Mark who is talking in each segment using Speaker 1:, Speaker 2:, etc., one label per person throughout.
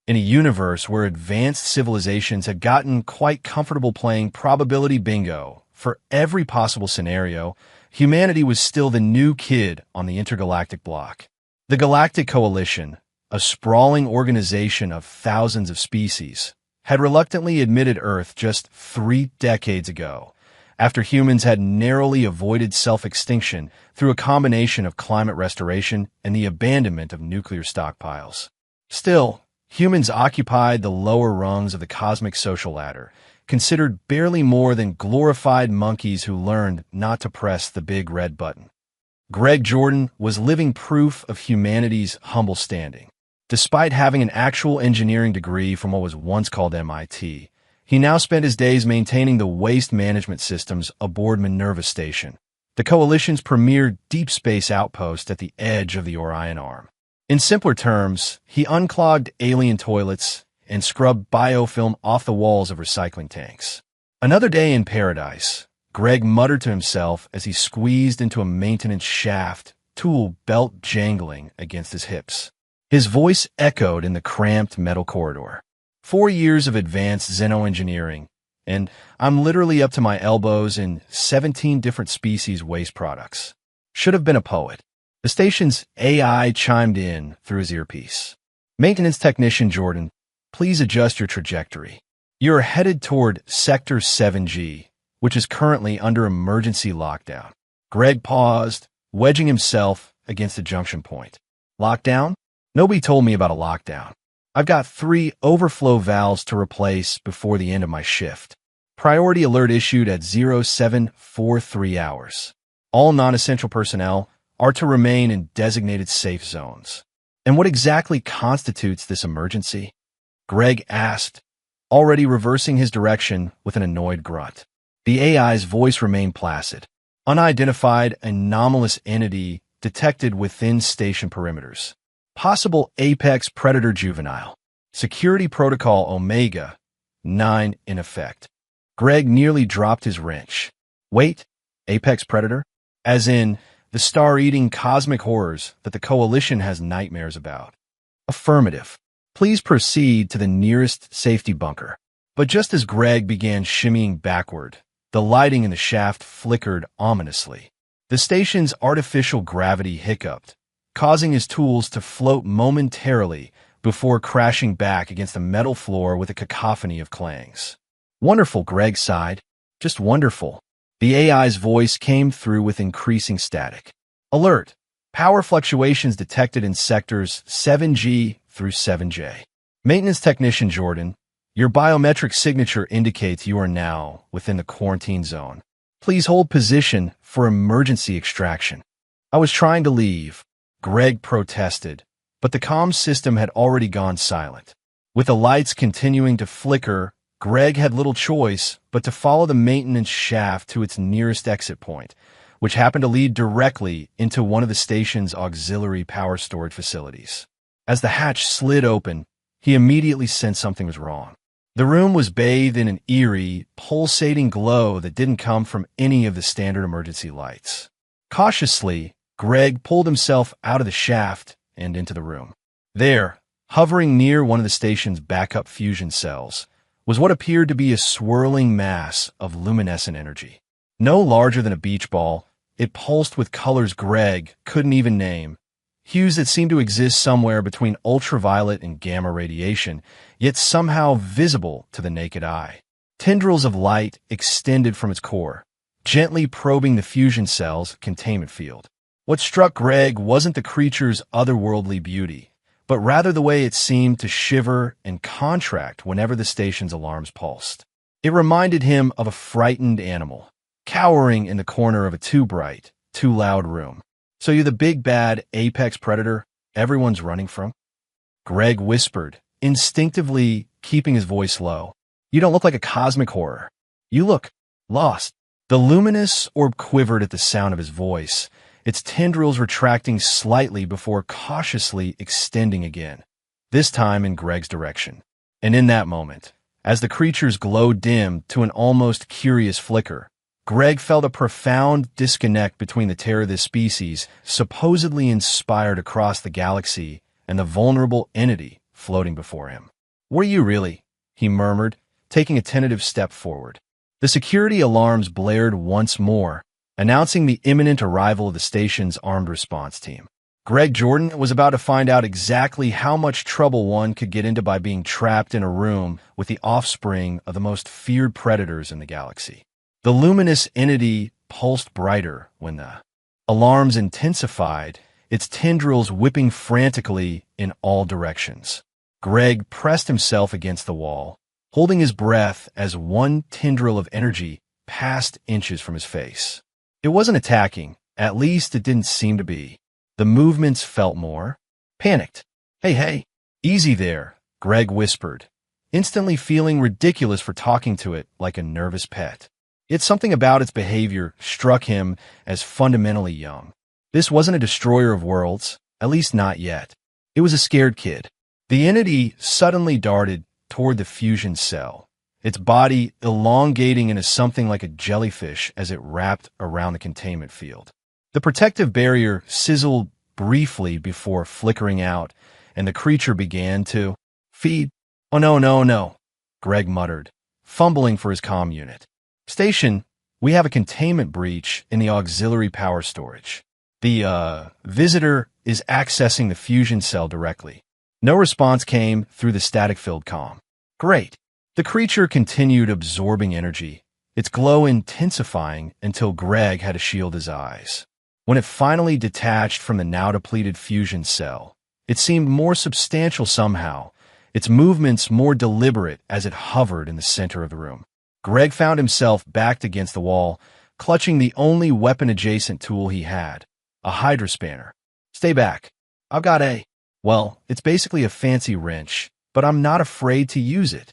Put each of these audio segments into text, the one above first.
Speaker 1: In a universe where advanced civilizations had gotten quite comfortable playing probability bingo for every possible scenario, humanity was still the new kid on the intergalactic block. The Galactic Coalition, a sprawling organization of thousands of species, had reluctantly admitted Earth just 3 decades ago, after humans had narrowly avoided self-extinction through a combination of climate restoration and the abandonment of nuclear stockpiles. Still, humans occupied the lower rungs of the cosmic social ladder, considered barely more than glorified monkeys who learned not to press the big red button. Greg Jordan was living proof of humanity's humble standing. Despite having an actual engineering degree from what was once called MIT, he now spent his days maintaining the waste management systems aboard Minerva Station, the Coalition's premier deep space outpost at the edge of the Orion Arm. In simpler terms, he unclogged alien toilets and scrubbed biofilm off the walls of recycling tanks. Another day in paradise, Greg muttered to himself as he squeezed into a maintenance shaft, tool belt jangling against his hips. His voice echoed in the cramped metal corridor. 4 years of advanced xenoengineering, and I'm literally up to my elbows in 17 different species waste products. Should have been a poet. The station's AI chimed in through his earpiece. Maintenance Technician Jordan, please adjust your trajectory. You're headed toward Sector 7G, which is currently under emergency lockdown. Greg paused, wedging himself against the junction point. Lockdown? Nobody told me about a lockdown. I've got 3 overflow valves to replace before the end of my shift. Priority alert issued at 0743 hours. All non-essential personnel are to remain in designated safe zones. And what exactly constitutes this emergency? Greg asked, already reversing his direction with an annoyed grunt. The AI's voice remained placid. Unidentified anomalous entity detected within station perimeters. Possible apex predator juvenile. Security protocol Omega 9 in effect. Greg nearly dropped his wrench. Wait, apex predator? As in, the star-eating cosmic horrors that the Coalition has nightmares about. Affirmative. Please proceed to the nearest safety bunker. But just as Greg began shimmying backward, the lighting in the shaft flickered ominously. The station's artificial gravity hiccuped, causing his tools to float momentarily before crashing back against the metal floor with a cacophony of clangs. Wonderful, Greg sighed. Just wonderful. The AI's voice came through with increasing static. Alert! Power fluctuations detected in sectors 7G through 7J. Maintenance Technician Jordan, your biometric signature indicates you are now within the quarantine zone. Please hold position for emergency extraction. I was trying to leave, Greg protested, but the comm system had already gone silent. With the lights continuing to flicker, Greg had little choice but to follow the maintenance shaft to its nearest exit point, which happened to lead directly into one of the station's auxiliary power storage facilities. As the hatch slid open, he immediately sensed something was wrong. The room was bathed in an eerie, pulsating glow that didn't come from any of the standard emergency lights. Cautiously, Greg pulled himself out of the shaft and into the room. There, hovering near one of the station's backup fusion cells, was what appeared to be a swirling mass of luminescent energy. No larger than a beach ball, it pulsed with colors Greg couldn't even name, hues that seemed to exist somewhere between ultraviolet and gamma radiation, yet somehow visible to the naked eye. Tendrils of light extended from its core, gently probing the fusion cell's containment field. What struck Greg wasn't the creature's otherworldly beauty, but rather the way it seemed to shiver and contract whenever the station's alarms pulsed. It reminded him of a frightened animal, cowering in the corner of a too bright, too loud room. So you're the big bad apex predator everyone's running from? Greg whispered, instinctively keeping his voice low. You don't look like a cosmic horror. You look lost. The luminous orb quivered at the sound of his voice, its tendrils retracting slightly before cautiously extending again, this time in Greg's direction. And in that moment, as the creature's glow dimmed to an almost curious flicker, Greg felt a profound disconnect between the terror of this species, supposedly inspired across the galaxy, and the vulnerable entity floating before him. Were you really? He murmured, taking a tentative step forward. The security alarms blared once more, announcing the imminent arrival of the station's armed response team. Greg Jordan was about to find out exactly how much trouble one could get into by being trapped in a room with the offspring of the most feared predators in the galaxy. The luminous entity pulsed brighter when the alarms intensified, its tendrils whipping frantically in all directions. Greg pressed himself against the wall, holding his breath as one tendril of energy passed inches from his face. It wasn't attacking, at least it didn't seem to be. The movements felt more panicked. Hey, easy there, Greg whispered, instantly feeling ridiculous for talking to it like a nervous pet. Yet something about its behavior struck him as fundamentally young. This wasn't a destroyer of worlds, at least not yet. It was a scared kid. The entity suddenly darted toward the fusion cell, its body elongating into something like a jellyfish as it wrapped around the containment field. The protective barrier sizzled briefly before flickering out, and the creature began to feed. Oh, no, Greg muttered, fumbling for his comm unit. Station, we have a containment breach in the auxiliary power storage. The visitor is accessing the fusion cell directly. No response came through the static-filled comm. Great. The creature continued absorbing energy, its glow intensifying until Greg had to shield his eyes. When it finally detached from the now-depleted fusion cell, it seemed more substantial somehow, its movements more deliberate as it hovered in the center of the room. Greg found himself backed against the wall, clutching the only weapon-adjacent tool he had, a hydra spanner. Stay back. I've got well, it's basically a fancy wrench, but I'm not afraid to use it.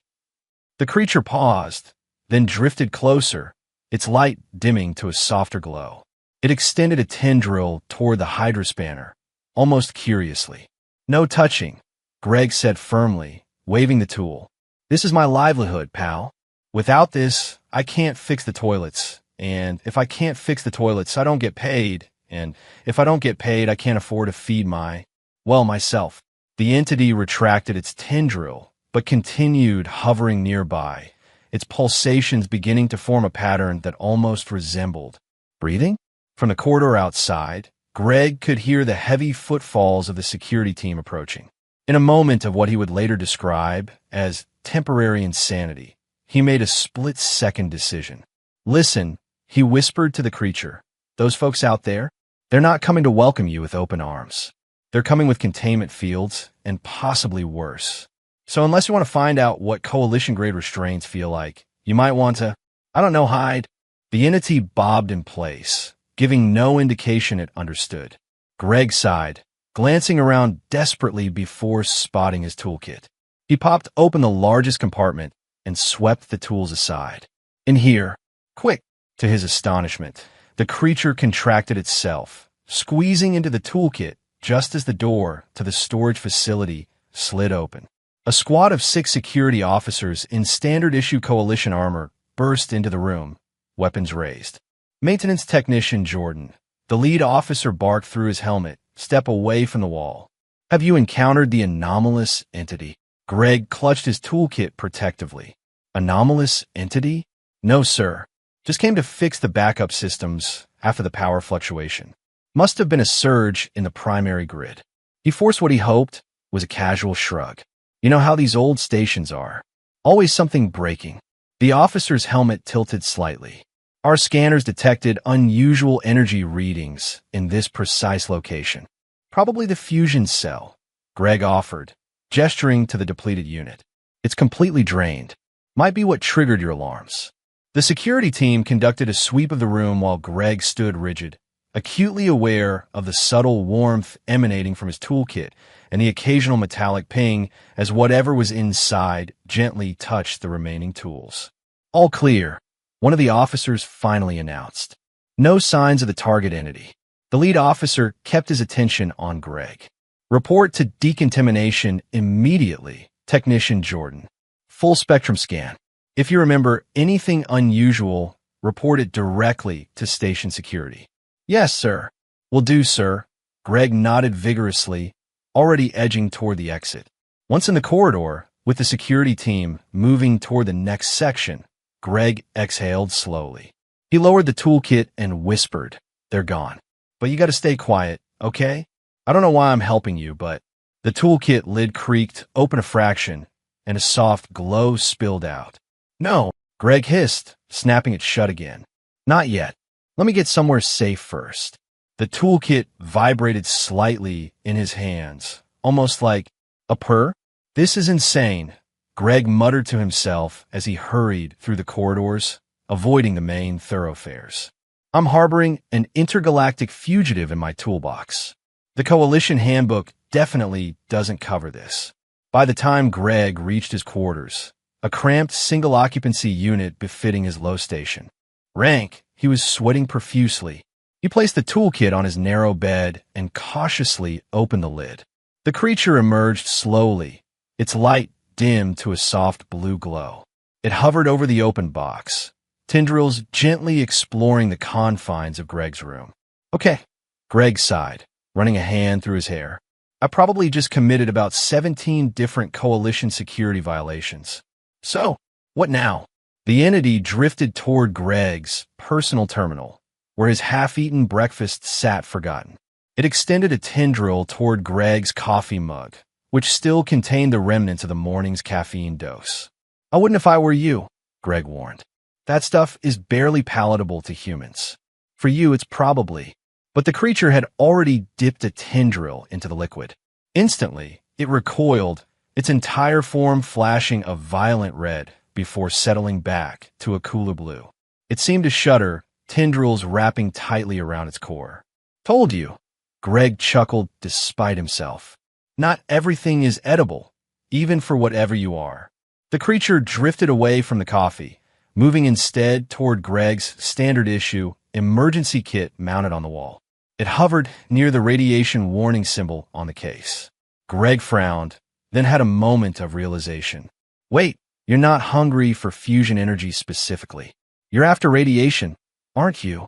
Speaker 1: The creature paused, then drifted closer, its light dimming to a softer glow. It extended a tendril toward the hydra spanner, almost curiously. No touching, Greg said firmly, waving the tool. This is my livelihood, pal. Without this, I can't fix the toilets, and if I can't fix the toilets, I don't get paid, and if I don't get paid, I can't afford to feed myself. The entity retracted its tendril, but continued hovering nearby, its pulsations beginning to form a pattern that almost resembled breathing. From the corridor outside, Greg could hear the heavy footfalls of the security team approaching. In a moment of what he would later describe as temporary insanity, he made a split-second decision. Listen, he whispered to the creature. Those folks out there, they're not coming to welcome you with open arms. They're coming with containment fields, and possibly worse. So unless you want to find out what Coalition-grade restraints feel like, you might want to, hide. The entity bobbed in place, giving no indication it understood. Greg sighed, glancing around desperately before spotting his toolkit. He popped open the largest compartment and swept the tools aside. In here, quick! To his astonishment, the creature contracted itself, squeezing into the toolkit just as the door to the storage facility slid open. A squad of 6 security officers in standard-issue Coalition armor burst into the room, weapons raised. Maintenance Technician Jordan, the lead officer, barked through his helmet, step away from the wall. Have you encountered the anomalous entity? Greg clutched his toolkit protectively. Anomalous entity? No, sir. Just came to fix the backup systems after the power fluctuation. Must have been a surge in the primary grid. He forced what he hoped was a casual shrug. You know how these old stations are. Always something breaking. The officer's helmet tilted slightly. Our scanners detected unusual energy readings in this precise location. Probably the fusion cell, Greg offered, gesturing to the depleted unit. It's completely drained. Might be what triggered your alarms. The security team conducted a sweep of the room while Greg stood rigid, acutely aware of the subtle warmth emanating from his toolkit and the occasional metallic ping as whatever was inside gently touched the remaining tools. All clear, one of the officers finally announced. No signs of the target entity. The lead officer kept his attention on Greg. Report to decontamination immediately, Technician Jordan. Full spectrum scan. If you remember anything unusual, report it directly to station security. Yes, sir. Will do, sir. Greg nodded vigorously, already edging toward the exit. Once in the corridor, With the security team moving toward the next section, Greg exhaled slowly. He lowered the toolkit and whispered, "They're gone. But you gotta stay quiet, okay? I don't know why I'm helping you, but..." The toolkit lid creaked open a fraction, and a soft glow spilled out. "No," Greg hissed, snapping it shut again. "Not yet. Let me get somewhere safe first." The toolkit vibrated slightly in his hands, almost like a purr. "This is insane," Greg muttered to himself as he hurried through the corridors, avoiding the main thoroughfares. "I'm harboring an intergalactic fugitive in my toolbox. The Coalition Handbook definitely doesn't cover this." By the time Greg reached his quarters, a cramped single-occupancy unit befitting his low station rank, he was sweating profusely. He placed the toolkit on his narrow bed and cautiously opened the lid. The creature emerged slowly, its light dimmed to a soft blue glow. It hovered over the open box, tendrils gently exploring the confines of Greg's room. "Okay," Greg sighed, running a hand through his hair. "I probably just committed about 17 different Coalition security violations. So, what now?" The entity drifted toward Greg's personal terminal, where his half-eaten breakfast sat forgotten. It extended a tendril toward Greg's coffee mug, which still contained the remnants of the morning's caffeine dose. "I wouldn't if I were you," Greg warned. "That stuff is barely palatable to humans. For you, it's probably..." But the creature had already dipped a tendril into the liquid. Instantly, it recoiled, its entire form flashing a violent red before settling back to a cooler blue. It seemed to shudder, tendrils wrapping tightly around its core. "Told you," Greg chuckled despite himself. "Not everything is edible, even for whatever you are." The creature drifted away from the coffee, moving instead toward Greg's standard-issue emergency kit mounted on the wall. It hovered near the radiation warning symbol on the case. Greg frowned, then had a moment of realization. "Wait, you're not hungry for fusion energy specifically. You're after radiation, aren't you?"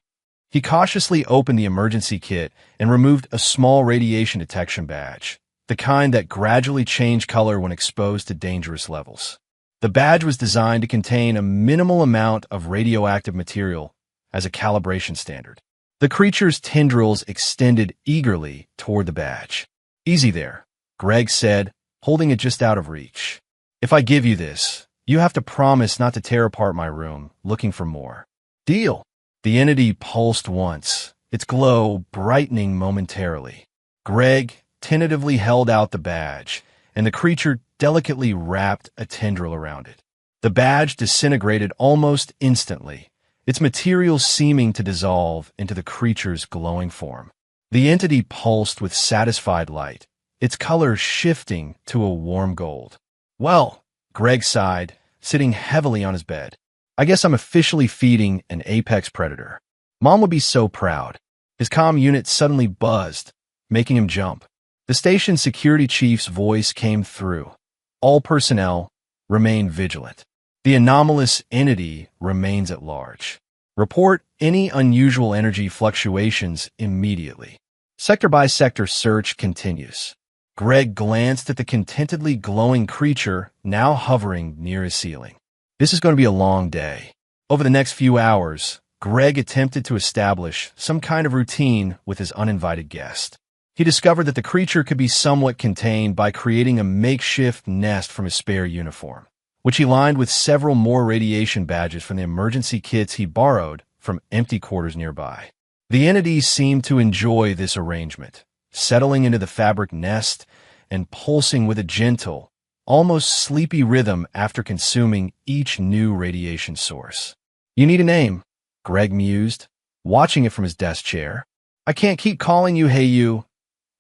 Speaker 1: He cautiously opened the emergency kit and removed a small radiation detection badge, the kind that gradually changed color when exposed to dangerous levels. The badge was designed to contain a minimal amount of radioactive material as a calibration standard. The creature's tendrils extended eagerly toward the badge. "Easy there," Greg said, holding it just out of reach. "If I give you this, you have to promise not to tear apart my room looking for more." "Deal." The entity pulsed once, its glow brightening momentarily. Greg tentatively held out the badge, and the creature delicately wrapped a tendril around it. The badge disintegrated almost instantly, its material seeming to dissolve into the creature's glowing form. The entity pulsed with satisfied light, its color shifting to a warm gold. "Well," Greg sighed, sitting heavily on his bed, "I guess I'm officially feeding an apex predator. Mom would be so proud." His comm unit suddenly buzzed, making him jump. The station's security chief's voice came through. "All personnel, remain vigilant. The anomalous entity remains at large. Report any unusual energy fluctuations immediately. Sector-by-sector search continues." Greg glanced at the contentedly glowing creature now hovering near his ceiling. This is going to be a long day. Over the next few hours, Greg attempted to establish some kind of routine with his uninvited guest. He discovered that the creature could be somewhat contained by creating a makeshift nest from his spare uniform, which he lined with several more radiation badges from the emergency kits he borrowed from empty quarters nearby. The entity seemed to enjoy this arrangement, settling into the fabric nest and pulsing with a gentle, almost sleepy rhythm after consuming each new radiation source. "You need a name," Greg mused, watching it from his desk chair. "I can't keep calling you Hey You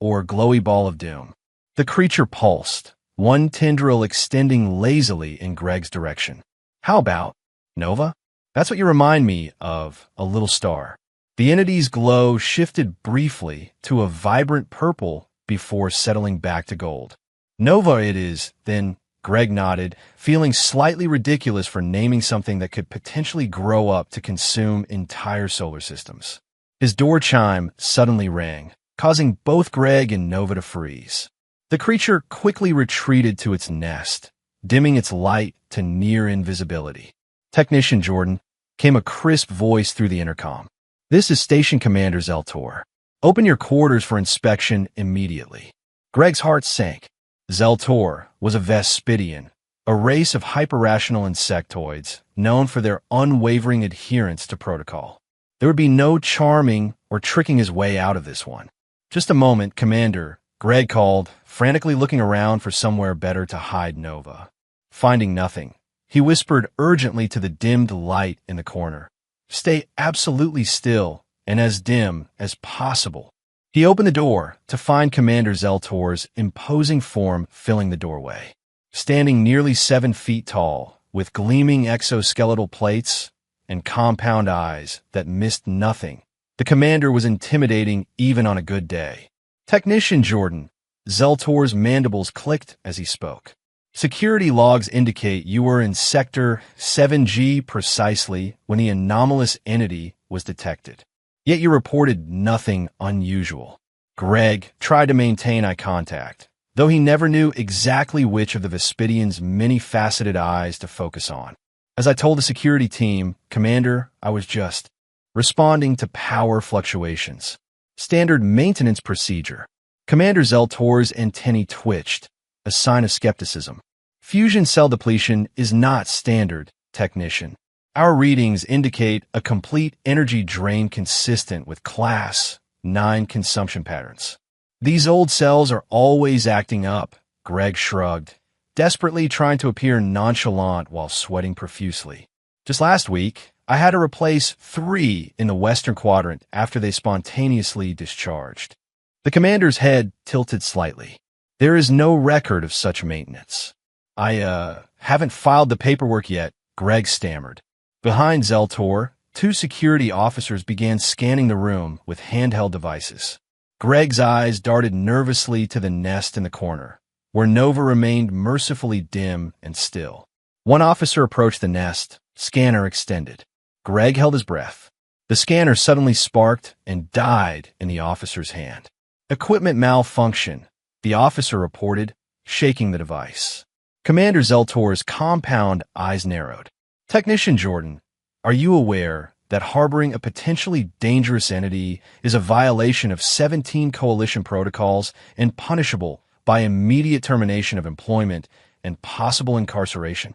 Speaker 1: or Glowy Ball of Doom." The creature pulsed, one tendril extending lazily in Greg's direction. "How about Nova? That's what you remind me of, a little star." The entity's glow shifted briefly to a vibrant purple before settling back to gold. "Nova it is, then," Greg nodded, feeling slightly ridiculous for naming something that could potentially grow up to consume entire solar systems. His door chime suddenly rang, causing both Greg and Nova to freeze. The creature quickly retreated to its nest, dimming its light to near invisibility. "Technician Jordan," came a crisp voice through the intercom. "This is Station Commander Zeltor. Open your quarters for inspection immediately." Greg's heart sank. Zeltor was a Vespidian, a race of hyperrational insectoids known for their unwavering adherence to protocol. There would be no charming or tricking his way out of this one. "Just a moment, Commander," Greg called, frantically looking around for somewhere better to hide Nova. Finding nothing, he whispered urgently to the dimmed light in the corner, "Stay absolutely still and as dim as possible." He opened the door to find Commander Zeltor's imposing form filling the doorway. Standing nearly 7 feet tall, with gleaming exoskeletal plates and compound eyes that missed nothing, the commander was intimidating even on a good day. "Technician Jordan," Zeltor's mandibles clicked as he spoke. "Security logs indicate you were in Sector 7G precisely when the anomalous entity was detected. Yet you reported nothing unusual." Greg tried to maintain eye contact, though he never knew exactly which of the Vespidian's many-faceted eyes to focus on. "As I told the security team, Commander, I was just responding to power fluctuations. Standard maintenance procedure." Commander Zeltor's antennae twitched, a sign of skepticism. "Fusion cell depletion is not standard, Technician. Our readings indicate a complete energy drain consistent with Class 9 consumption patterns." "These old cells are always acting up," Greg shrugged, desperately trying to appear nonchalant while sweating profusely. "Just last week, I had to replace 3 in the western quadrant after they spontaneously discharged." The commander's head tilted slightly. "There is no record of such maintenance." I haven't filed the paperwork yet," Greg stammered. Behind Zeltor, 2 security officers began scanning the room with handheld devices. Greg's eyes darted nervously to the nest in the corner, where Nova remained mercifully dim and still. One officer approached the nest, scanner extended. Greg held his breath. The scanner suddenly sparked and died in the officer's hand. "Equipment malfunction," the officer reported, shaking the device. Commander Zeltor's compound eyes narrowed. "Technician Jordan, are you aware that harboring a potentially dangerous entity is a violation of 17 coalition protocols and punishable by immediate termination of employment and possible incarceration?"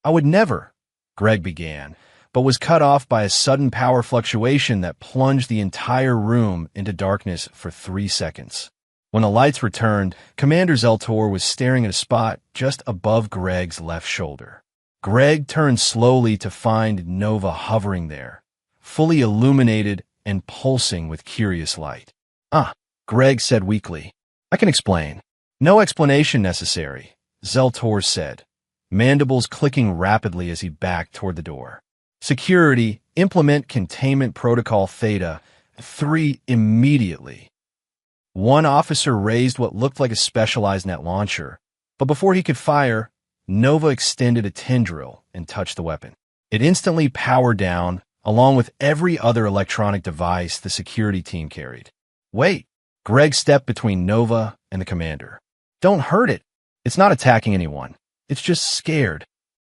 Speaker 1: "I would never," Greg began, but was cut off by a sudden power fluctuation that plunged the entire room into darkness for 3 seconds. When the lights returned, Commander Zeltor was staring at a spot just above Greg's left shoulder. Greg turned slowly to find Nova hovering there, fully illuminated and pulsing with curious light. Greg said weakly. "I can explain." "No explanation necessary," Zeltor said, mandibles clicking rapidly as he backed toward the door. "Security, implement containment protocol Theta 3 immediately." One officer raised what looked like a specialized net launcher, but before he could fire, Nova extended a tendril and touched the weapon. It instantly powered down, along with every other electronic device the security team carried. "Wait!" Greg stepped between Nova and the commander. "Don't hurt it. It's not attacking anyone. It's just scared."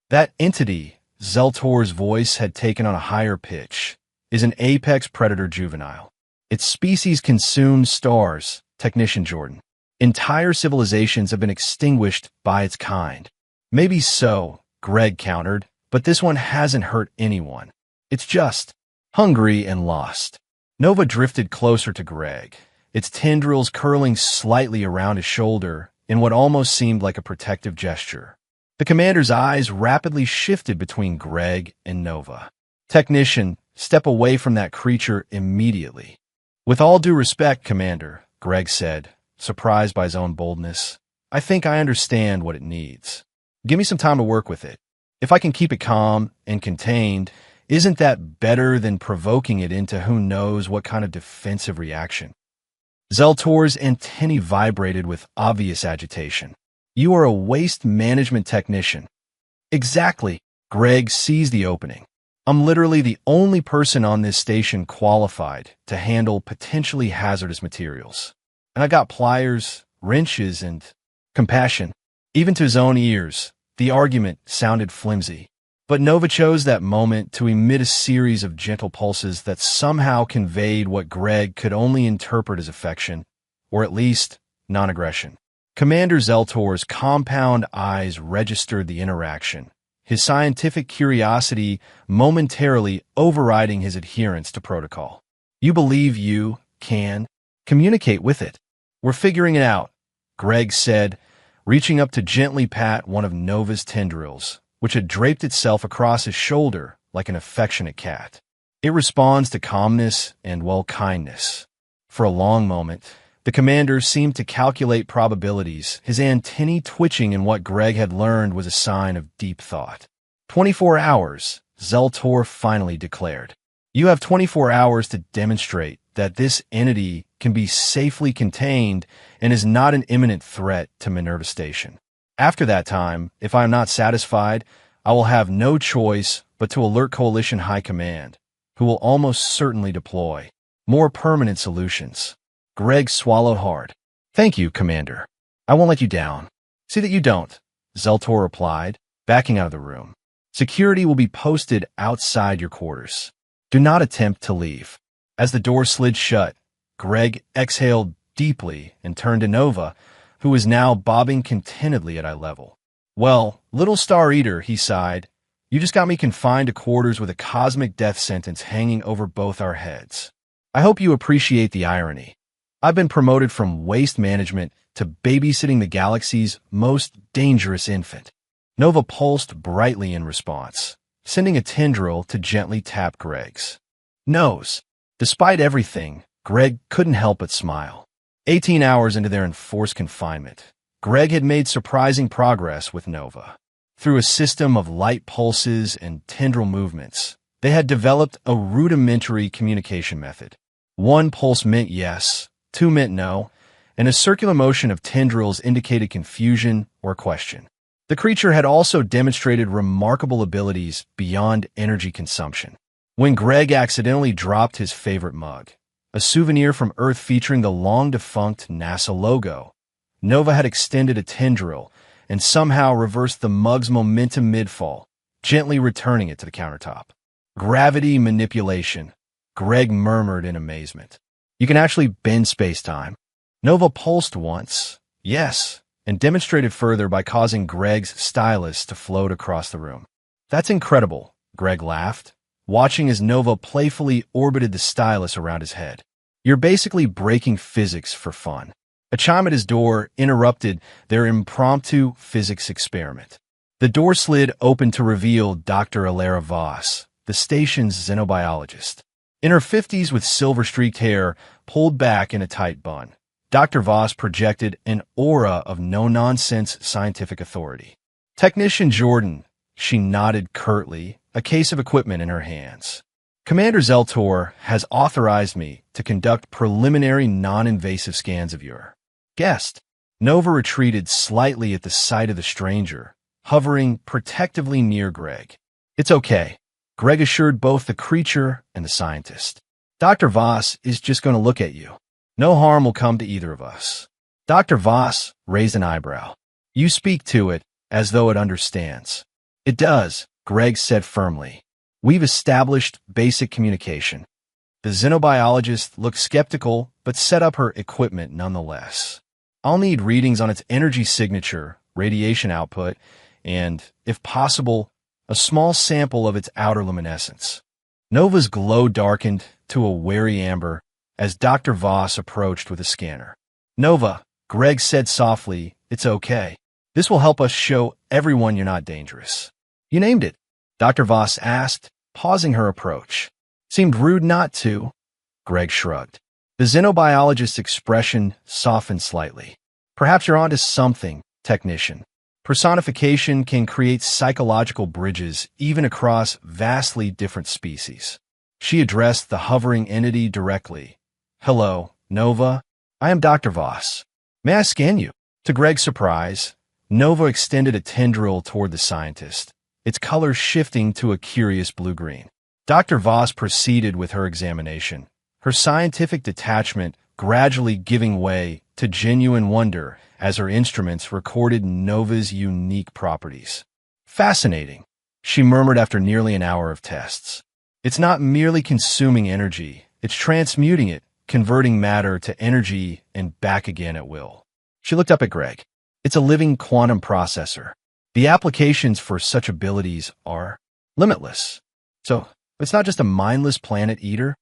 Speaker 1: "That entity," Zeltor's voice had taken on a higher pitch, "is an apex predator juvenile. Its species consumes stars, Technician Jordan. Entire civilizations have been extinguished by its kind." "Maybe so," Greg countered, "but this one hasn't hurt anyone. It's just hungry and lost." Nova drifted closer to Greg, its tendrils curling slightly around his shoulder in what almost seemed like a protective gesture. The commander's eyes rapidly shifted between Greg and Nova. "Technician, step away from that creature immediately." "With all due respect, Commander," Greg said, surprised by his own boldness, "I think I understand what it needs. Give me some time to work with it. If I can keep it calm and contained, isn't that better than provoking it into who knows what kind of defensive reaction?" Zeltor's antennae vibrated with obvious agitation. "You are a waste management technician." "Exactly." Greg seized the opening. "I'm literally the only person on this station qualified to handle potentially hazardous materials. And I got pliers, wrenches, and compassion." Even to his own ears, The argument sounded flimsy, but Nova chose that moment to emit a series of gentle pulses that somehow conveyed what Greg could only interpret as affection, or at least non-aggression. Commander Zeltor's compound eyes registered the interaction, his scientific curiosity momentarily overriding his adherence to protocol. You believe you can communicate with it. We're figuring it out, Greg said, reaching up to gently pat one of Nova's tendrils, which had draped itself across his shoulder like an affectionate cat. It responds to calmness and, well, kindness. For a long moment, the commander seemed to calculate probabilities, his antennae twitching in what Greg had learned was a sign of deep thought. 24 hours, Zeltor finally declared. You have 24 hours to demonstrate that this entity can be safely contained and is not an imminent threat to Minerva Station. After that time, if I am not satisfied, I will have no choice but to alert Coalition High Command, who will almost certainly deploy more permanent solutions. Greg swallowed hard. Thank you, Commander. I won't let you down. See that you don't, Zeltor replied, backing out of the room. Security will be posted outside your quarters. Do not attempt to leave. As the door slid shut, Greg exhaled deeply and turned to Nova, who was now bobbing contentedly at eye level. Well, little Star Eater, he sighed, you just got me confined to quarters with a cosmic death sentence hanging over both our heads. I hope you appreciate the irony. I've been promoted from waste management to babysitting the galaxy's most dangerous infant. Nova pulsed brightly in response, sending a tendril to gently tap Greg's nose. Despite everything, Greg couldn't help but smile. 18 hours into their enforced confinement, Greg had made surprising progress with Nova. Through a system of light pulses and tendril movements, they had developed a rudimentary communication method. 1 pulse meant yes, 2 meant no, and a circular motion of tendrils indicated confusion or question. The creature had also demonstrated remarkable abilities beyond energy consumption. When Greg accidentally dropped his favorite mug, a souvenir from Earth featuring the long-defunct NASA logo, Nova had extended a tendril and somehow reversed the mug's momentum mid-fall, gently returning it to the countertop. Gravity manipulation, Greg murmured in amazement. You can actually bend space-time. Nova pulsed once, yes, and demonstrated further by causing Greg's stylus to float across the room. That's incredible, Greg laughed, watching as Nova playfully orbited the stylus around his head. You're basically breaking physics for fun. A chime at his door interrupted their impromptu physics experiment. The door slid open to reveal Dr. Alara Voss, the station's xenobiologist. In her 50s with silver-streaked hair pulled back in a tight bun, Dr. Voss projected an aura of no-nonsense scientific authority. Technician Jordan, she nodded curtly, a case of equipment in her hands. Commander Zeltor has authorized me to conduct preliminary non-invasive scans of your guest. Nova retreated slightly at the sight of the stranger, hovering protectively near Greg. It's okay, Greg assured both the creature and the scientist. Dr. Voss is just going to look at you. No harm will come to either of us. Dr. Voss raised an eyebrow. You speak to it as though it understands. It does, Greg said firmly. We've established basic communication. The xenobiologist looked skeptical, but set up her equipment nonetheless. I'll need readings on its energy signature, radiation output, and, if possible, a small sample of its outer luminescence. Nova's glow darkened to a wary amber as Dr. Voss approached with a scanner. Nova, Greg said softly, it's okay. This will help us show everyone you're not dangerous. You named it, Dr. Voss asked, pausing her approach. Seemed rude not to. Greg shrugged. The xenobiologist's expression softened slightly. Perhaps you're onto something, technician. Personification can create psychological bridges even across vastly different species. She addressed the hovering entity directly. Hello, Nova. I am Dr. Voss. May I scan you? To Greg's surprise, Nova extended a tendril toward the scientist, its color shifting to a curious blue-green. Dr. Voss proceeded with her examination, her scientific detachment gradually giving way to genuine wonder as her instruments recorded Nova's unique properties. Fascinating, she murmured after nearly an hour of tests. It's not merely consuming energy, it's transmuting it, converting matter to energy and back again at will. She looked up at Greg. It's a living quantum processor. The applications for such abilities are limitless. So, it's not just a mindless planet eater?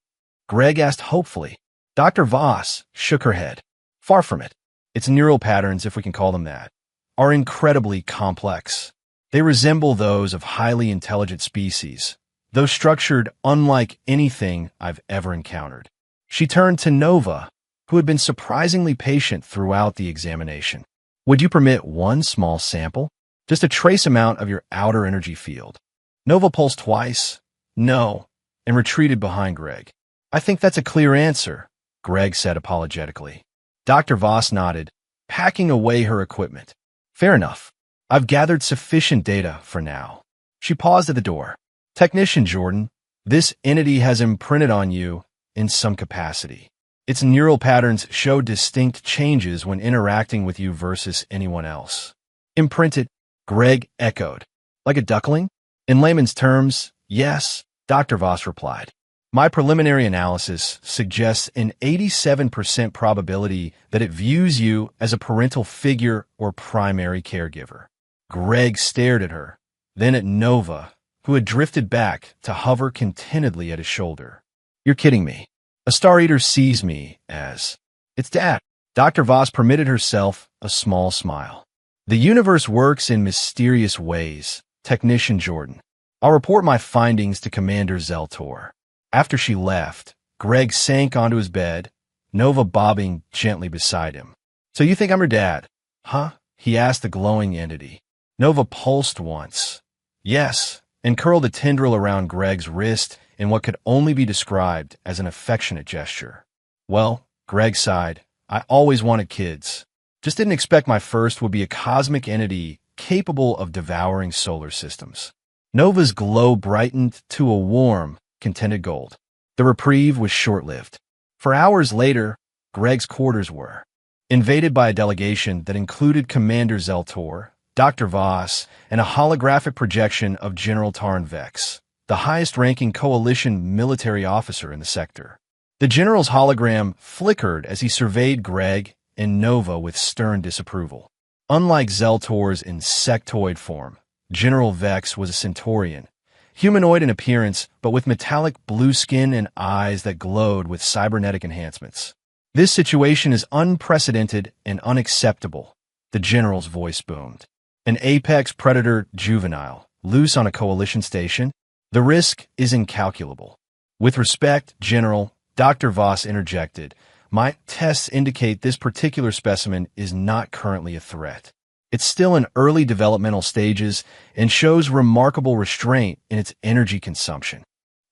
Speaker 1: Greg asked hopefully. Dr. Voss shook her head. Far from it. Its neural patterns, if we can call them that, are incredibly complex. They resemble those of highly intelligent species, though structured unlike anything I've ever encountered. She turned to Nova, who had been surprisingly patient throughout the examination. Would you permit one small sample? Just a trace amount of your outer energy field. Nova pulsed twice. No, and retreated behind Greg. I think that's a clear answer, Greg said apologetically. Dr. Voss nodded, packing away her equipment. Fair enough. I've gathered sufficient data for now. She paused at the door. Technician Jordan, this entity has imprinted on you in some capacity. Its neural patterns show distinct changes when interacting with you versus anyone else. Imprinted, Greg echoed. Like a duckling? In layman's terms, yes, Dr. Voss replied. My preliminary analysis suggests an 87% probability that it views you as a parental figure or primary caregiver. Greg stared at her, then at Nova, who had drifted back to hover contentedly at his shoulder. You're kidding me. A Star Eater sees me as... It's Dad. Dr. Voss permitted herself a small smile. The universe works in mysterious ways, Technician Jordan. I'll report my findings to Commander Zeltor. After she left, Greg sank onto his bed, Nova bobbing gently beside him. So you think I'm her dad? Huh? He asked the glowing entity. Nova pulsed once. Yes, and curled a tendril around Greg's wrist in what could only be described as an affectionate gesture. Well, Greg sighed, I always wanted kids. Just didn't expect my first would be a cosmic entity capable of devouring solar systems. Nova's glow brightened to a warm, contented gold. The reprieve was short-lived. For hours later, Greg's quarters were invaded by a delegation that included Commander Zeltor, Dr. Voss, and a holographic projection of General Tarn Vex, the highest-ranking coalition military officer in the sector. The general's hologram flickered as he surveyed Greg and Nova with stern disapproval. Unlike Zeltor's insectoid form, General Vex was a Centaurian, humanoid in appearance, but with metallic blue skin and eyes that glowed with cybernetic enhancements. This situation is unprecedented and unacceptable, the general's voice boomed. An apex predator juvenile, loose on a coalition station? The risk is incalculable. With respect, General, Dr. Voss interjected, my tests indicate this particular specimen is not currently a threat. It's still in early developmental stages and shows remarkable restraint in its energy consumption.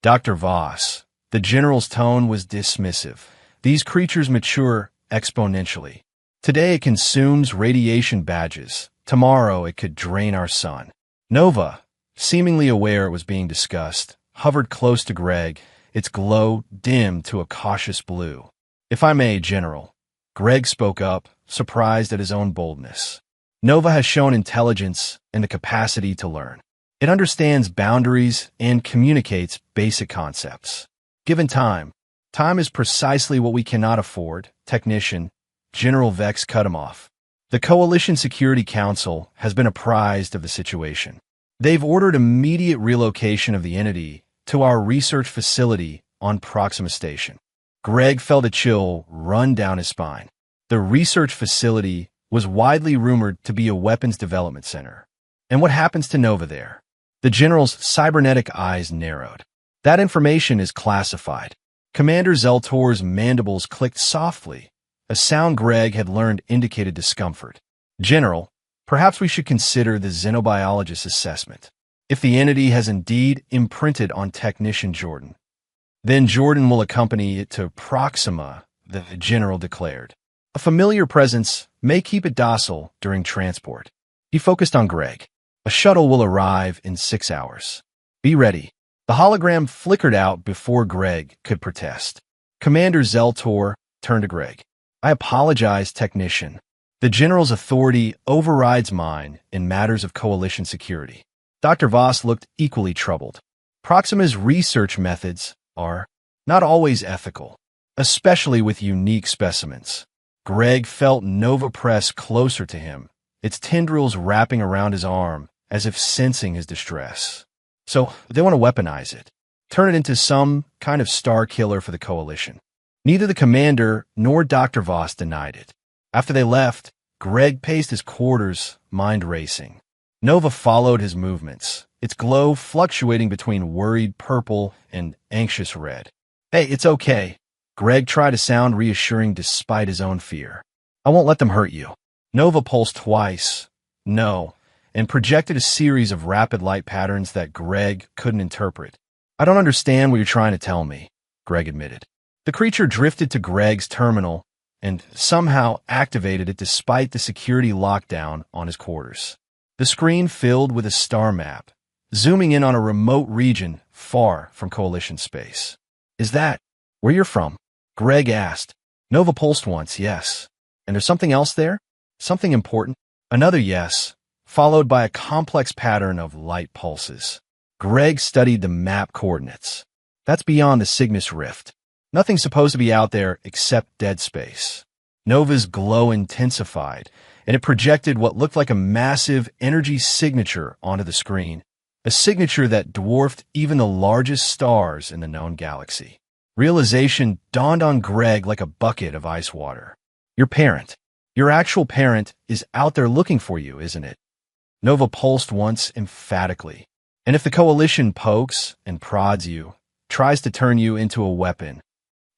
Speaker 1: Dr. Voss, the general's tone was dismissive. These creatures mature exponentially. Today it consumes radiation badges. Tomorrow it could drain our sun. Nova, seemingly aware it was being discussed, hovered close to Greg, its glow dimmed to a cautious blue. If I may, General, Greg spoke up, surprised at his own boldness. Nova has shown intelligence and the capacity to learn. It understands boundaries and communicates basic concepts. Given time is precisely what we cannot afford, Technician. General Vex cut him off. The Coalition Security Council has been apprised of the situation. They've ordered immediate relocation of the entity to our research facility on Proxima Station. Greg felt a chill run down his spine. The research facility was widely rumored to be a weapons development center. And what happens to Nova there? The general's cybernetic eyes narrowed. That information is classified. Commander Zeltor's mandibles clicked softly. A sound Greg had learned indicated discomfort. General, perhaps we should consider the xenobiologist's assessment. If the entity has indeed imprinted on Technician Jordan, then Jordan will accompany it to Proxima, the general declared. A familiar presence may keep it docile during transport. He focused on Greg. A shuttle will arrive in 6 hours. Be ready. The hologram flickered out before Greg could protest. Commander Zeltor, turned to Greg. I apologize, technician. The General's authority overrides mine in matters of coalition security. Dr. Voss looked equally troubled. Proxima's research methods are not always ethical, especially with unique specimens. Greg felt Nova press closer to him, its tendrils wrapping around his arm as if sensing his distress. So they want to weaponize it, turn it into some kind of star killer for the coalition. Neither the commander nor Dr. Voss denied it. After they left, Greg paced his quarters, mind racing. Nova followed his movements, its glow fluctuating between worried purple and anxious red. Hey, it's okay. Greg tried to sound reassuring despite his own fear. I won't let them hurt you. Nova pulsed twice, no, and projected a series of rapid light patterns that Greg couldn't interpret. I don't understand what you're trying to tell me, Greg admitted. The creature drifted to Greg's terminal and somehow activated it despite the security lockdown on his quarters. The screen filled with a star map, zooming in on a remote region far from Coalition space. Is that where you're from? Greg asked. Nova pulsed once, yes. And there's something else there? Something important? Another yes, followed by a complex pattern of light pulses. Greg studied the map coordinates. That's beyond the Cygnus Rift. Nothing's supposed to be out there except dead space. Nova's glow intensified, and it projected what looked like a massive energy signature onto the screen, a signature that dwarfed even the largest stars in the known galaxy. Realization dawned on Greg like a bucket of ice water. Your parent, your actual parent, is out there looking for you, isn't it? Nova pulsed once emphatically. And if the coalition pokes and prods you, tries to turn you into a weapon.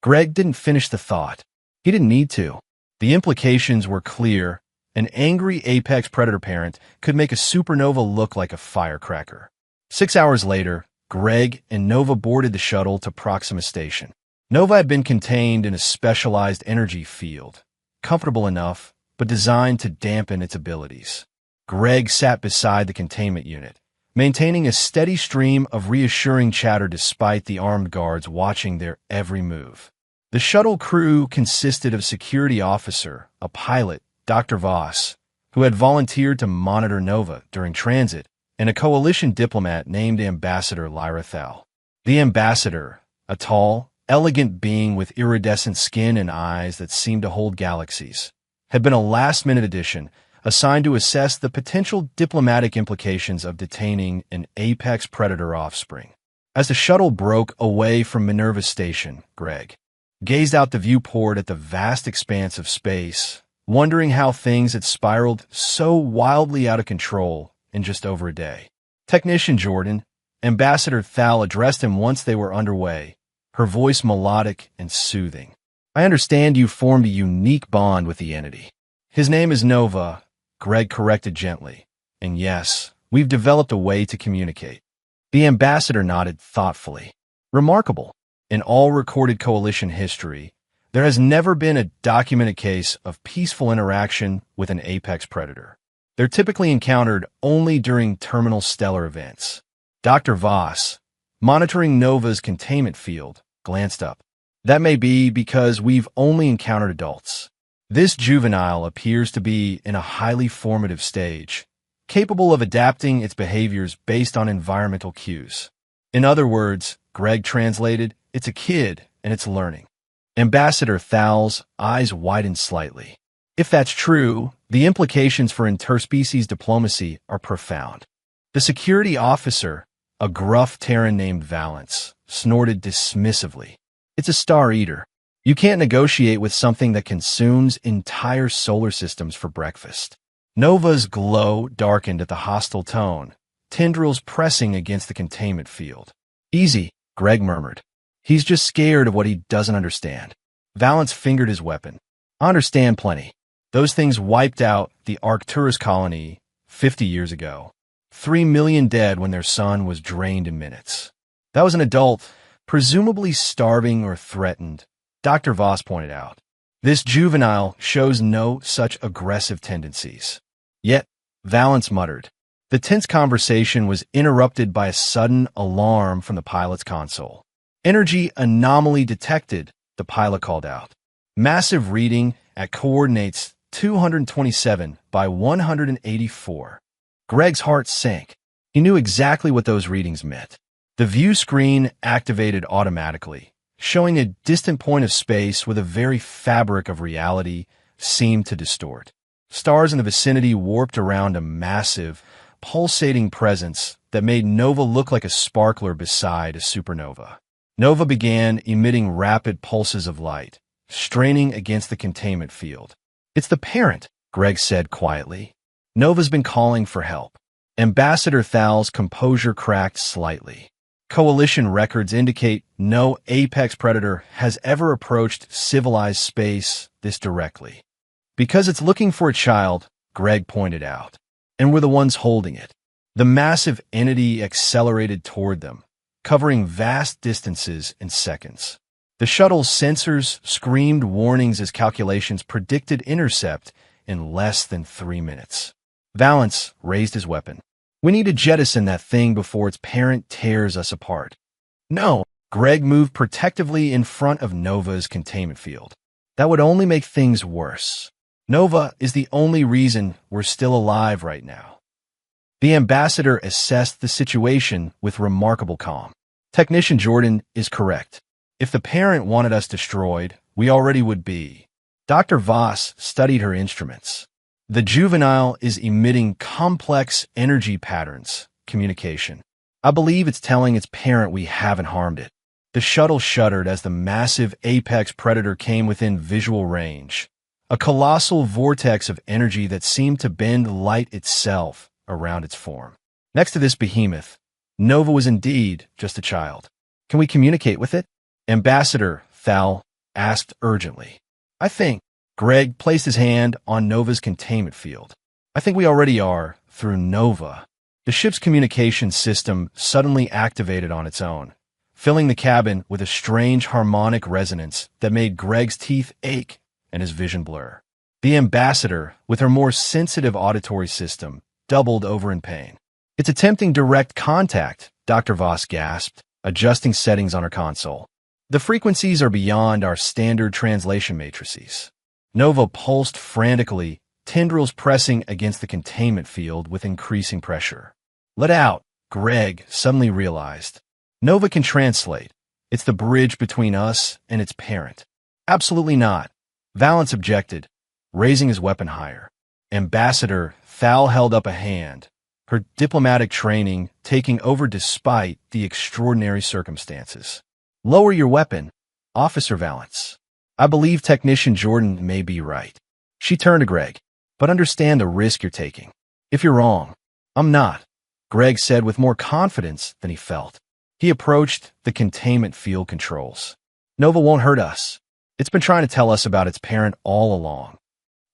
Speaker 1: Greg didn't finish the thought. He didn't need to. The implications were clear. An angry apex predator parent could make a supernova look like a firecracker. 6 hours later, Greg and Nova boarded the shuttle to Proxima Station. Nova had been contained in a specialized energy field, comfortable enough, but designed to dampen its abilities. Greg sat beside the containment unit, maintaining a steady stream of reassuring chatter despite the armed guards watching their every move. The shuttle crew consisted of security officer, a pilot, Dr. Voss, who had volunteered to monitor Nova during transit, and a coalition diplomat named Ambassador Lyra Thal. The ambassador, a tall, elegant being with iridescent skin and eyes that seemed to hold galaxies, had been a last-minute addition assigned to assess the potential diplomatic implications of detaining an apex predator offspring. As the shuttle broke away from Minerva Station, Greg gazed out the viewport at the vast expanse of space, wondering how things had spiraled so wildly out of control in just over a day. Technician Jordan, Ambassador Thal addressed him once they were underway, her voice melodic and soothing. I understand you formed a unique bond with the entity. His name is Nova, Greg corrected gently. And yes, we've developed a way to communicate. The ambassador nodded thoughtfully. Remarkable. In all recorded coalition history, there has never been a documented case of peaceful interaction with an apex predator. They're typically encountered only during terminal stellar events. Dr. Voss, monitoring Nova's containment field, glanced up. That may be because we've only encountered adults. This juvenile appears to be in a highly formative stage, capable of adapting its behaviors based on environmental cues. In other words, Greg translated, it's a kid and it's learning. Ambassador Thal's eyes widened slightly. If that's true, the implications for interspecies diplomacy are profound. The security officer, a gruff Terran named Valance, snorted dismissively. It's a star eater. You can't negotiate with something that consumes entire solar systems for breakfast. Nova's glow darkened at the hostile tone, tendrils pressing against the containment field. Easy, Greg murmured. He's just scared of what he doesn't understand. Valance fingered his weapon. I understand plenty. Those things wiped out the Arcturus colony 50 years ago. 3 million dead when their sun was drained in minutes. That was an adult, presumably starving or threatened, Dr. Voss pointed out. This juvenile shows no such aggressive tendencies. Yet, Valance muttered. The tense conversation was interrupted by a sudden alarm from the pilot's console. Energy anomaly detected, the pilot called out. Massive reading at coordinates 227 by 184. Greg's heart sank. He knew exactly what those readings meant. The view screen activated automatically, showing a distant point of space with a very fabric of reality seemed to distort. Stars in the vicinity warped around a massive, pulsating presence that made Nova look like a sparkler beside a supernova. Nova began emitting rapid pulses of light, straining against the containment field. "It's the parent," Greg said quietly. "Nova's been calling for help." Ambassador Thal's composure cracked slightly. Coalition records indicate no apex predator has ever approached civilized space this directly. "Because it's looking for a child," Greg pointed out, "and we're the ones holding it." The massive entity accelerated toward them, covering vast distances in seconds. The shuttle's sensors screamed warnings as calculations predicted intercept in less than 3 minutes. Valance raised his weapon. "We need to jettison that thing before its parent tears us apart." "No," Greg moved protectively in front of Nova's containment field. "That would only make things worse. Nova is the only reason we're still alive right now." The ambassador assessed the situation with remarkable calm. "Technician Jordan is correct. If the parent wanted us destroyed, we already would be." Dr. Voss studied her instruments. "The juvenile is emitting complex energy patterns, communication. I believe it's telling its parent we haven't harmed it." The shuttle shuddered as the massive apex predator came within visual range, a colossal vortex of energy that seemed to bend light itself around its form. Next to this behemoth, Nova was indeed just a child. "Can we communicate with it?" Ambassador Thal asked urgently. "I think." Greg placed his hand on Nova's containment field. "I think we already are, through Nova." The ship's communication system suddenly activated on its own, filling the cabin with a strange harmonic resonance that made Greg's teeth ache and his vision blur. The ambassador, with her more sensitive auditory system, doubled over in pain. "It's attempting direct contact," Dr. Voss gasped, adjusting settings on her console. "The frequencies are beyond our standard translation matrices." Nova pulsed frantically, tendrils pressing against the containment field with increasing pressure. "Let out," Greg suddenly realized. "Nova can translate. It's the bridge between us and its parent." "Absolutely not," Valance objected, raising his weapon higher. Ambassador Thal held up a hand, her diplomatic training taking over despite the extraordinary circumstances. "Lower your weapon, Officer Valance. I believe Technician Jordan may be right." She turned to Greg. "But understand the risk you're taking. If you're wrong, I'm not," Greg said with more confidence than he felt. He approached the containment field controls. "Nova won't hurt us. It's been trying to tell us about its parent all along."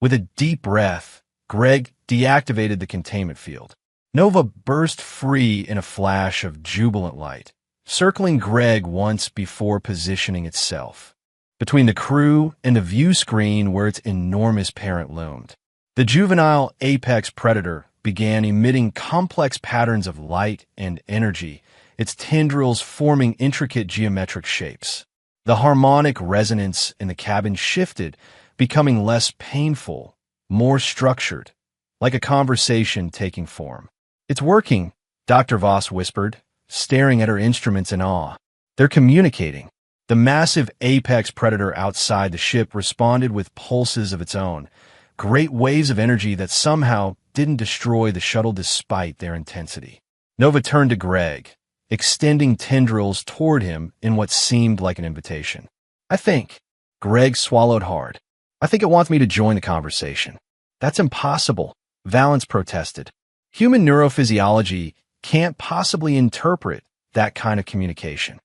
Speaker 1: With a deep breath, Greg deactivated the containment field. Nova burst free in a flash of jubilant light, circling Greg once before positioning itself between the crew and the view screen where its enormous parent loomed. The juvenile apex predator began emitting complex patterns of light and energy, its tendrils forming intricate geometric shapes. The harmonic resonance in the cabin shifted, becoming less painful, more structured, like a conversation taking form. "It's working," Dr. Voss whispered, staring at her instruments in awe. "They're communicating." The massive apex predator outside the ship responded with pulses of its own, great waves of energy that somehow didn't destroy the shuttle despite their intensity. Nova turned to Greg, extending tendrils toward him in what seemed like an invitation. "I think," Greg swallowed hard, "I think it wants me to join the conversation." "That's impossible," Valance protested. "Human neurophysiology can't possibly interpret that kind of communication."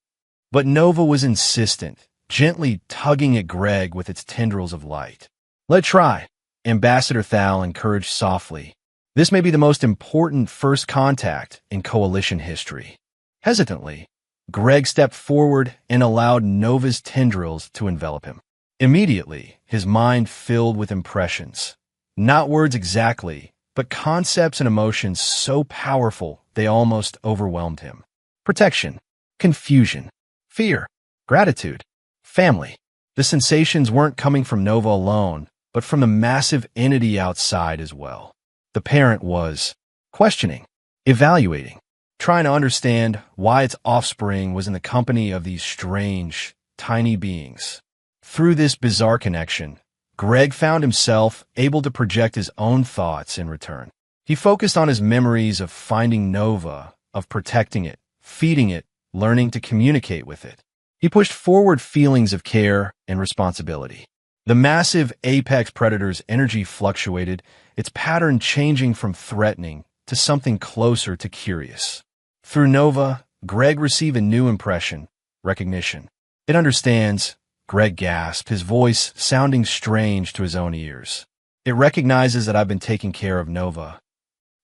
Speaker 1: But Nova was insistent, gently tugging at Greg with its tendrils of light. "Let's try," Ambassador Thal encouraged softly. "This may be the most important first contact in Coalition history." Hesitantly, Greg stepped forward and allowed Nova's tendrils to envelop him. Immediately, his mind filled with impressions. Not words exactly, but concepts and emotions so powerful they almost overwhelmed him. Protection, confusion, fear, gratitude, family. The sensations weren't coming from Nova alone, but from the massive entity outside as well. The parent was questioning, evaluating, trying to understand why its offspring was in the company of these strange, tiny beings. Through this bizarre connection, Greg found himself able to project his own thoughts in return. He focused on his memories of finding Nova, of protecting it, feeding it, learning to communicate with it. He pushed forward feelings of care and responsibility. The massive apex predator's energy fluctuated, its pattern changing from threatening to something closer to curious. Through Nova, Greg received a new impression, recognition. It understands, Greg gasped, his voice sounding strange to his own ears. It recognizes that I've been taking care of Nova.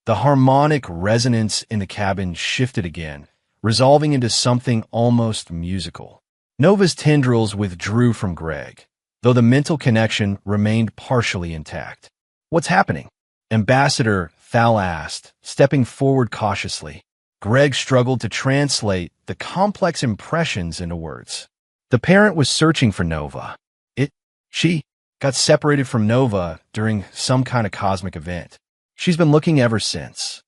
Speaker 1: The harmonic resonance in the cabin shifted again, resolving into something almost musical. Nova's tendrils withdrew from Greg, though the mental connection remained partially intact. What's happening? Ambassador Thal asked, stepping forward cautiously. Greg struggled to translate the complex impressions into words. The parent was searching for Nova. She got separated from Nova during some kind of cosmic event. She's been looking ever since.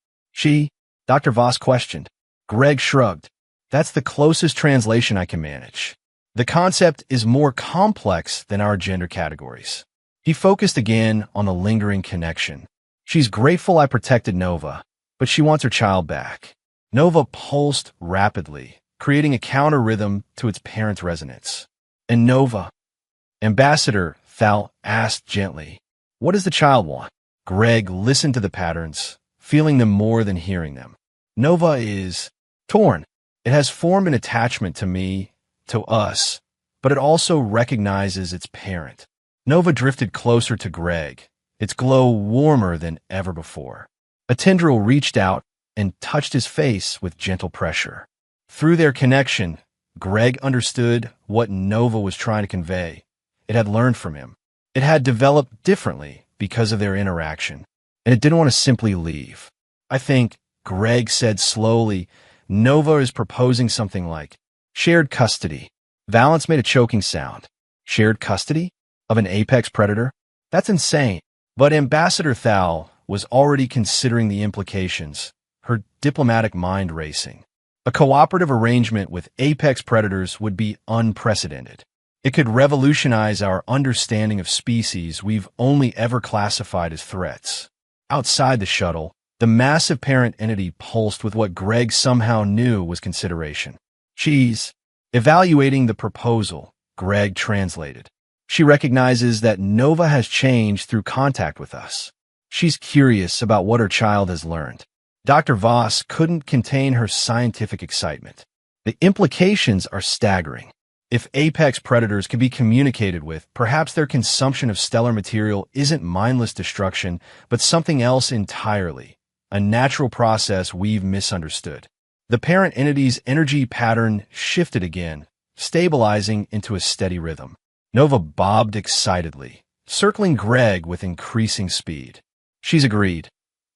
Speaker 1: Dr. Voss questioned. Greg shrugged. That's the closest translation I can manage. The concept is more complex than our gender categories. He focused again on the lingering connection. She's grateful I protected Nova, but she wants her child back. Nova pulsed rapidly, creating a counter rhythm to its parent's resonance. And Nova? Ambassador Thal asked gently. What does the child want? Greg listened to the patterns, feeling them more than hearing them. Nova is torn. It has formed an attachment to me, to us, but it also recognizes its parent. Nova drifted closer to Greg, its glow warmer than ever before. A tendril reached out and touched his face with gentle pressure. Through their connection, Greg understood what Nova was trying to convey. It had learned from him. It had developed differently because of their interaction, and it didn't want to simply leave. I think, Greg said slowly, Nova is proposing something like shared custody. Valance made a choking sound. Shared custody? Of an apex predator? That's insane. But Ambassador Thal was already considering the implications, her diplomatic mind racing. A cooperative arrangement with apex predators would be unprecedented. It could revolutionize our understanding of species we've only ever classified as threats. Outside the shuttle, the massive parent entity pulsed with what Greg somehow knew was consideration. She's evaluating the proposal, Greg translated. She recognizes that Nova has changed through contact with us. She's curious about what her child has learned. Dr. Voss couldn't contain her scientific excitement. The implications are staggering. If apex predators can be communicated with, perhaps their consumption of stellar material isn't mindless destruction, but something else entirely, a natural process we've misunderstood. The parent entity's energy pattern shifted again, stabilizing into a steady rhythm. Nova bobbed excitedly, circling Greg with increasing speed. She's agreed,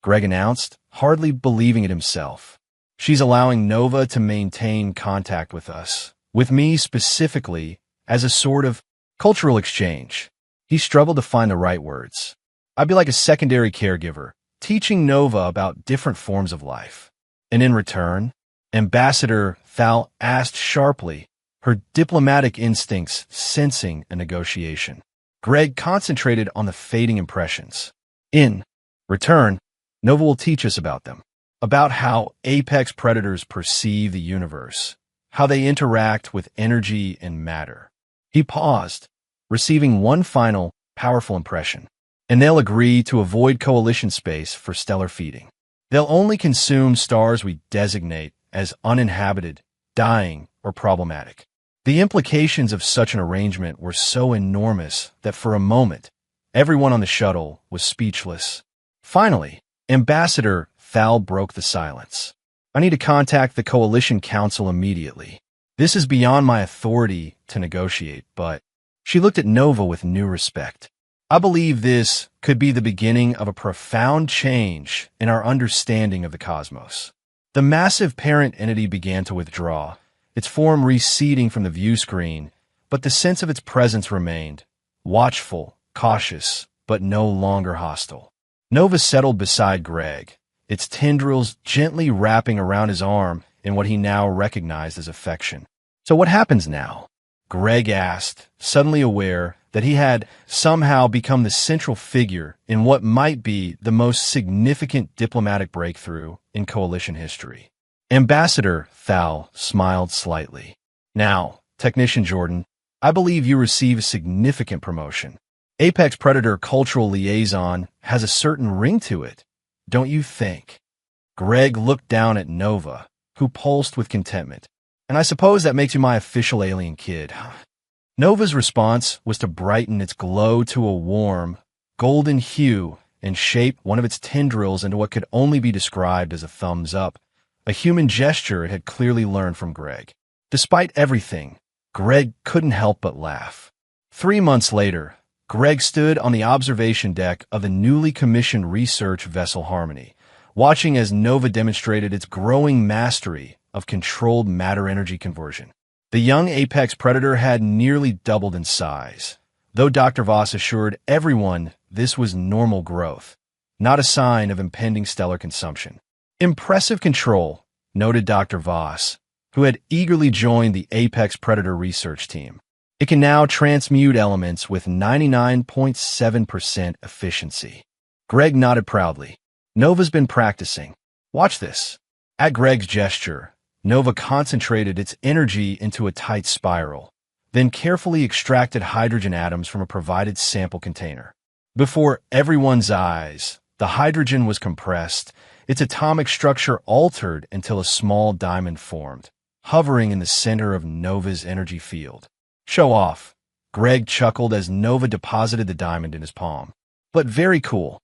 Speaker 1: Greg announced, hardly believing it himself. She's allowing Nova to maintain contact with us, with me specifically, as a sort of cultural exchange. He struggled to find the right words. I'd be like a secondary caregiver, teaching Nova about different forms of life. And in return, Ambassador Thal asked sharply, her diplomatic instincts sensing a negotiation. Greg concentrated on the fading impressions. In return, Nova will teach us about them, about how apex predators perceive the universe, how they interact with energy and matter. He paused, receiving one final, powerful impression. And they'll agree to avoid coalition space for stellar feeding. They'll only consume stars we designate as uninhabited, dying, or problematic. The implications of such an arrangement were so enormous that for a moment, everyone on the shuttle was speechless. Finally, Ambassador Thal broke the silence. I need to contact the Coalition Council immediately. This is beyond my authority to negotiate, but she looked at Nova with new respect. I believe this could be the beginning of a profound change in our understanding of the cosmos. The massive parent entity began to withdraw, its form receding from the view screen, but the sense of its presence remained, watchful, cautious, but no longer hostile. Nova settled beside Greg, its tendrils gently wrapping around his arm in what he now recognized as affection. "So what happens now?" Greg asked, suddenly aware that he had somehow become the central figure in what might be the most significant diplomatic breakthrough in coalition history. Ambassador Thal smiled slightly. "Now, Technician Jordan, I believe you receive a significant promotion. Apex Predator Cultural Liaison has a certain ring to it, don't you think?" Greg looked down at Nova, who pulsed with contentment. "And I suppose that makes you my official alien kid." Nova's response was to brighten its glow to a warm, golden hue and shape one of its tendrils into what could only be described as a thumbs up, a human gesture it had clearly learned from Greg. Despite everything, Greg couldn't help but laugh. 3 months later, Greg stood on the observation deck of the newly commissioned research vessel Harmony, watching as Nova demonstrated its growing mastery of controlled matter-energy conversion. The young apex predator had nearly doubled in size, though Dr. Voss assured everyone this was normal growth, not a sign of impending stellar consumption. "Impressive control," noted Dr. Voss, who had eagerly joined the apex predator research team. "It can now transmute elements with 99.7% efficiency." Greg nodded proudly. "Nova's been practicing. Watch this." At Greg's gesture, Nova concentrated its energy into a tight spiral, then carefully extracted hydrogen atoms from a provided sample container. Before everyone's eyes, the hydrogen was compressed, its atomic structure altered until a small diamond formed, hovering in the center of Nova's energy field. "Show off," Greg chuckled as Nova deposited the diamond in his palm. "But very cool."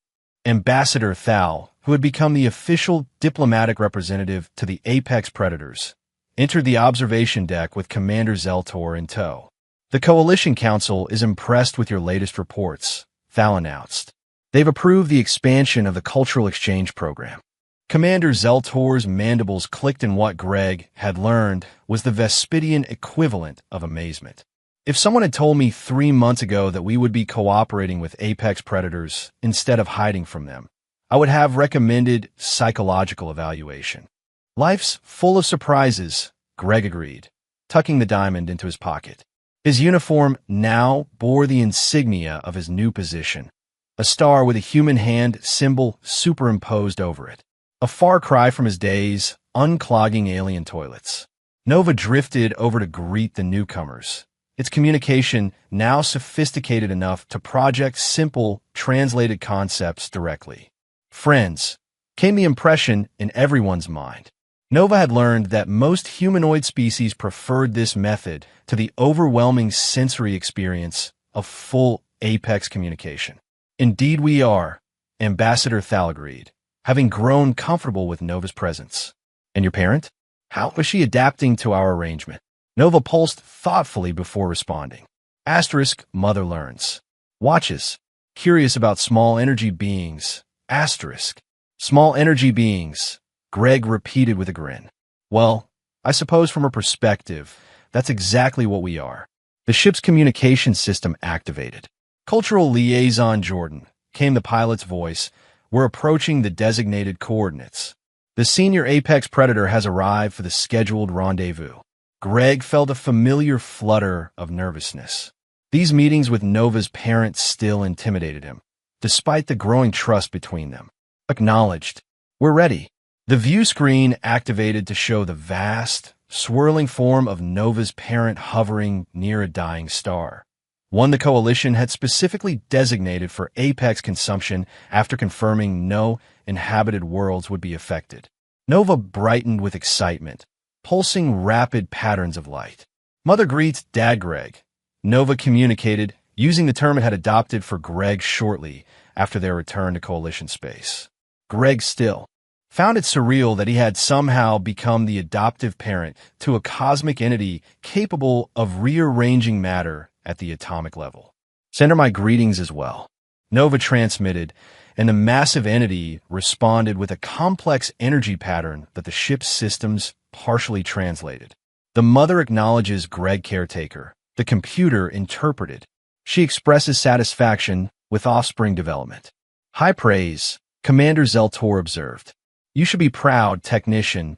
Speaker 1: Ambassador Thal, who had become the official diplomatic representative to the Apex Predators, entered the observation deck with Commander Zeltor in tow. "The Coalition Council is impressed with your latest reports," Thal announced. "They've approved the expansion of the Cultural Exchange Program." Commander Zeltor's mandibles clicked in what Greg had learned was the Vespidian equivalent of amazement. If someone had told me 3 months ago that we would be cooperating with Apex Predators instead of hiding from them, I would have recommended psychological evaluation. "Life's full of surprises," Greg agreed, tucking the diamond into his pocket. His uniform now bore the insignia of his new position, a star with a human hand symbol superimposed over it. A far cry from his days unclogging alien toilets. Nova drifted over to greet the newcomers, its communication now sophisticated enough to project simple, translated concepts directly. "Friends," came the impression in everyone's mind. Nova had learned that most humanoid species preferred this method to the overwhelming sensory experience of full apex communication. "Indeed we are," Ambassador Thal agreed, having grown comfortable with Nova's presence. "And your parent? How was she adapting to our arrangement?" Nova pulsed thoughtfully before responding. Mother learns. Watches. Curious about small energy beings. Small energy beings, Greg repeated with a grin. "Well, I suppose from her perspective, that's exactly what we are." The ship's communication system activated. "Cultural Liaison Jordan," came the pilot's voice. "We're approaching the designated coordinates. The senior Apex Predator has arrived for the scheduled rendezvous." Greg felt a familiar flutter of nervousness. These meetings with Nova's parents still intimidated him, despite the growing trust between them. "Acknowledged. We're ready." The view screen activated to show the vast, swirling form of Nova's parent hovering near a dying star, one the Coalition had specifically designated for apex consumption after confirming no inhabited worlds would be affected. Nova brightened with excitement, pulsing rapid patterns of light. "Mother greets Dad Greg," Nova communicated, using the term it had adopted for Greg shortly after their return to Coalition space. Greg still found it surreal that he had somehow become the adoptive parent to a cosmic entity capable of rearranging matter at the atomic level. "Send her my greetings as well," Nova transmitted, and the massive entity responded with a complex energy pattern that the ship's systems partially translated. "The mother acknowledges Greg Caretaker," The computer interpreted. She expresses satisfaction with offspring development. High praise, Commander Zeltor observed. You should be proud, technician,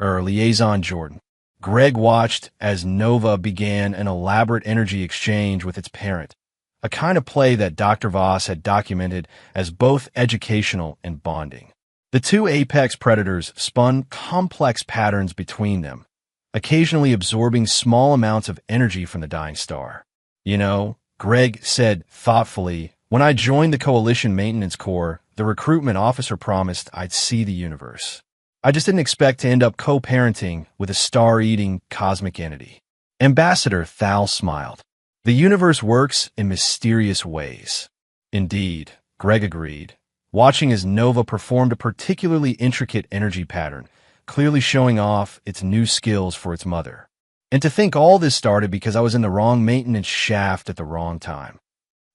Speaker 1: liaison Jordan. Greg watched as Nova began an elaborate energy exchange with its parent, a kind of play that Dr. Voss had documented as both educational and bonding. The two apex predators spun complex patterns between them, occasionally absorbing small amounts of energy from the dying star. You know, Greg said thoughtfully, when I joined the Coalition Maintenance Corps, the recruitment officer promised I'd see the universe. I just didn't expect to end up co-parenting with a star-eating cosmic entity. Ambassador Thal smiled. The universe works in mysterious ways. Indeed, Greg agreed, watching as Nova performed a particularly intricate energy pattern, clearly showing off its new skills for its mother. And to think all this started because I was in the wrong maintenance shaft at the wrong time.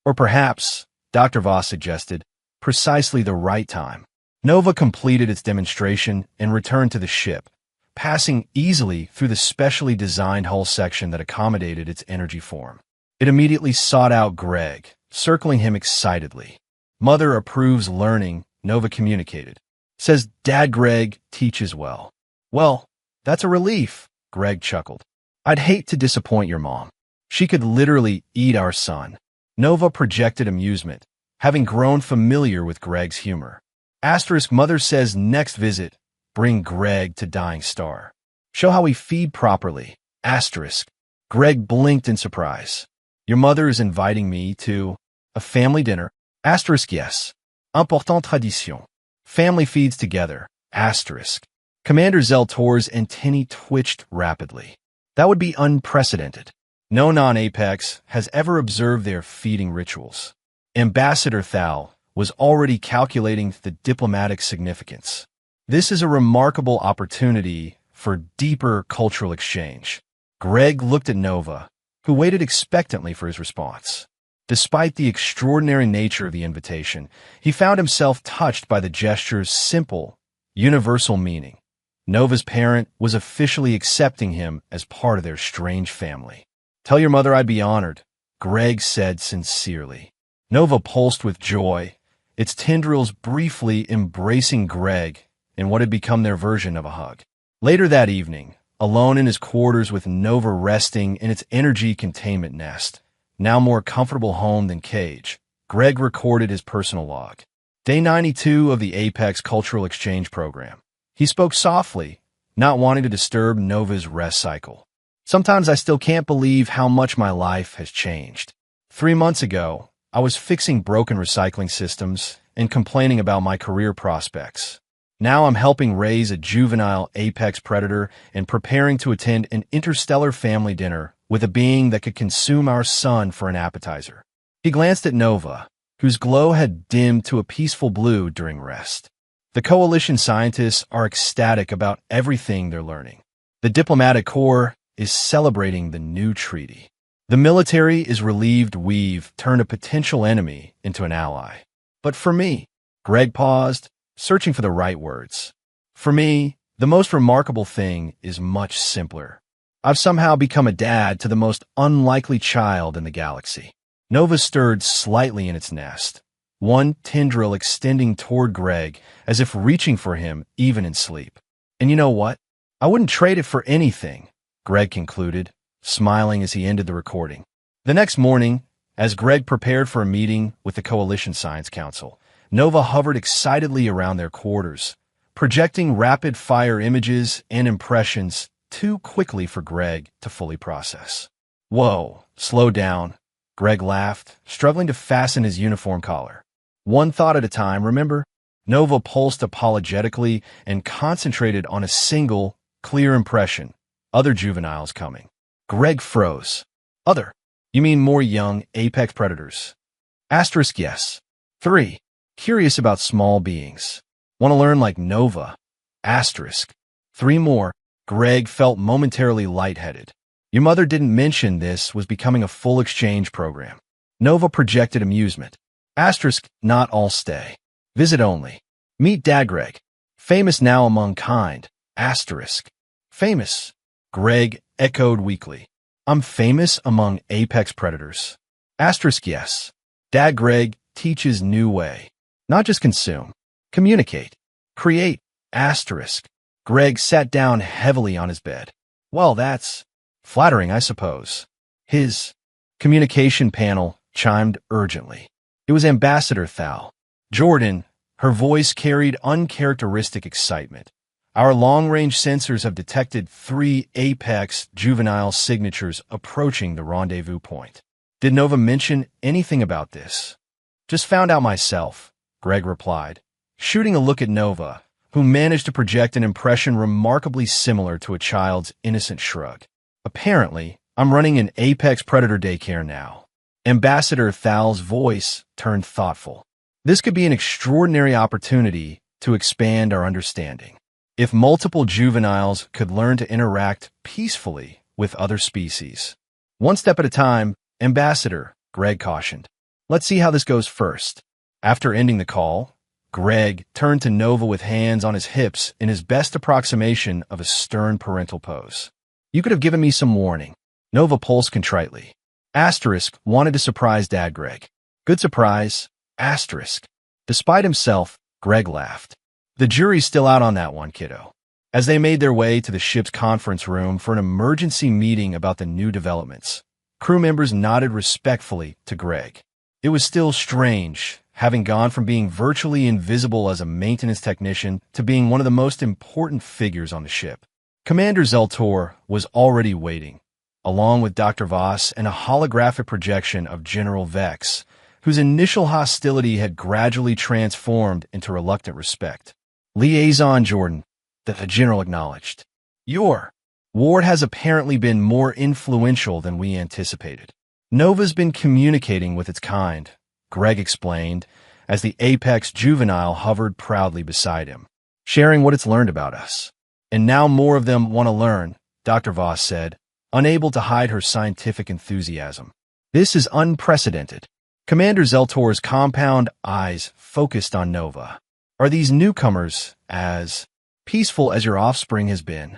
Speaker 1: Or perhaps, Dr. Voss suggested, precisely the right time. Nova completed its demonstration and returned to the ship, passing easily through the specially designed hull section that accommodated its energy form. It immediately sought out Greg, circling him excitedly. Mother approves learning, Nova communicated. Says Dad Greg teaches well. Well, that's a relief, Greg chuckled. I'd hate to disappoint your mom. She could literally eat our son. Nova projected amusement, having grown familiar with Greg's humor. Asterisk mother says next visit, bring Greg to dying star. Show how we feed properly. Asterisk. Greg blinked in surprise. Your mother is inviting me to a family dinner. Asterisk yes. Important tradition. Family feeds together. Asterisk. Commander Zeltor's antennae twitched rapidly. That would be unprecedented. No non-apex has ever observed their feeding rituals. Ambassador Thal was already calculating the diplomatic significance. This is a remarkable opportunity for deeper cultural exchange. Greg looked at Nova, who waited expectantly for his response. Despite the extraordinary nature of the invitation, he found himself touched by the gesture's simple, universal meaning. Nova's parent was officially accepting him as part of their strange family. Tell your mother I'd be honored, Greg said sincerely. Nova pulsed with joy, its tendrils briefly embracing Greg in what had become their version of a hug. Later that evening, alone in his quarters with Nova resting in its energy containment nest, now more comfortable home than cage, Greg recorded his personal log. Day 92 of the Apex Cultural Exchange Program. He spoke softly, not wanting to disturb Nova's rest cycle. Sometimes I still can't believe how much my life has changed. 3 months ago, I was fixing broken recycling systems and complaining about my career prospects. Now I'm helping raise a juvenile apex predator and preparing to attend an interstellar family dinner with a being that could consume our sun for an appetizer. He glanced at Nova, whose glow had dimmed to a peaceful blue during rest. The Coalition scientists are ecstatic about everything they're learning. The diplomatic corps is celebrating the new treaty. The military is relieved we've turned a potential enemy into an ally. But for me, Greg paused, searching for the right words. For me, the most remarkable thing is much simpler. I've somehow become a dad to the most unlikely child in the galaxy. Nova stirred slightly in its nest, one tendril extending toward Greg as if reaching for him even in sleep. And you know what? I wouldn't trade it for anything, Greg concluded, smiling as he ended the recording. The next morning, as Greg prepared for a meeting with the Coalition Science Council, Nova hovered excitedly around their quarters, projecting rapid-fire images and impressions too quickly for Greg to fully process. Whoa, slow down, Greg laughed, struggling to fasten his uniform collar. One thought at a time, remember? Nova pulsed apologetically and concentrated on a single, clear impression. Other juveniles coming. Greg froze. Other? You mean more young apex predators? Asterisk yes. 3. Curious about small beings. Want to learn like Nova? Asterisk. 3 more. Greg felt momentarily lightheaded. Your mother didn't mention this was becoming a full exchange program. Nova projected amusement. Asterisk, not all stay. Visit only. Meet Dad Greg. Famous now among kind. Asterisk. Famous. Greg echoed weakly. I'm famous among apex predators. Asterisk yes. Dad Greg teaches new way. Not just consume. Communicate. Create. Asterisk. Greg sat down heavily on his bed. Well, that's flattering, I suppose. His communication panel chimed urgently. It was Ambassador Thal. Jordan, her voice carried uncharacteristic excitement. Our long-range sensors have detected 3 apex juvenile signatures approaching the rendezvous point. Did Nova mention anything about this? Just found out myself, Greg replied, shooting a look at Nova, who managed to project an impression remarkably similar to a child's innocent shrug. Apparently, I'm running an apex predator daycare now. Ambassador Thal's voice turned thoughtful. This could be an extraordinary opportunity to expand our understanding. If multiple juveniles could learn to interact peacefully with other species. One step at a time, Ambassador, Greg cautioned. Let's see how this goes first. After ending the call, Greg turned to Nova with hands on his hips in his best approximation of a stern parental pose. You could have given me some warning. Nova pulsed contritely. Asterisk wanted to surprise Dad Greg. Good surprise. Asterisk. Despite himself, Greg laughed. The jury's still out on that one, kiddo. As they made their way to the ship's conference room for an emergency meeting about the new developments, crew members nodded respectfully to Greg. It was still strange, having gone from being virtually invisible as a maintenance technician to being one of the most important figures on the ship. Commander Zeltor was already waiting, along with Dr. Voss and a holographic projection of General Vex, whose initial hostility had gradually transformed into reluctant respect. Liaison Jordan, the general acknowledged. Your ward has apparently been more influential than we anticipated. Nova's been communicating with its kind, Greg explained, as the apex juvenile hovered proudly beside him, sharing what it's learned about us. And now more of them want to learn, Dr. Voss said, unable to hide her scientific enthusiasm. This is unprecedented. Commander Zeltor's compound eyes focused on Nova. Are these newcomers as peaceful as your offspring has been?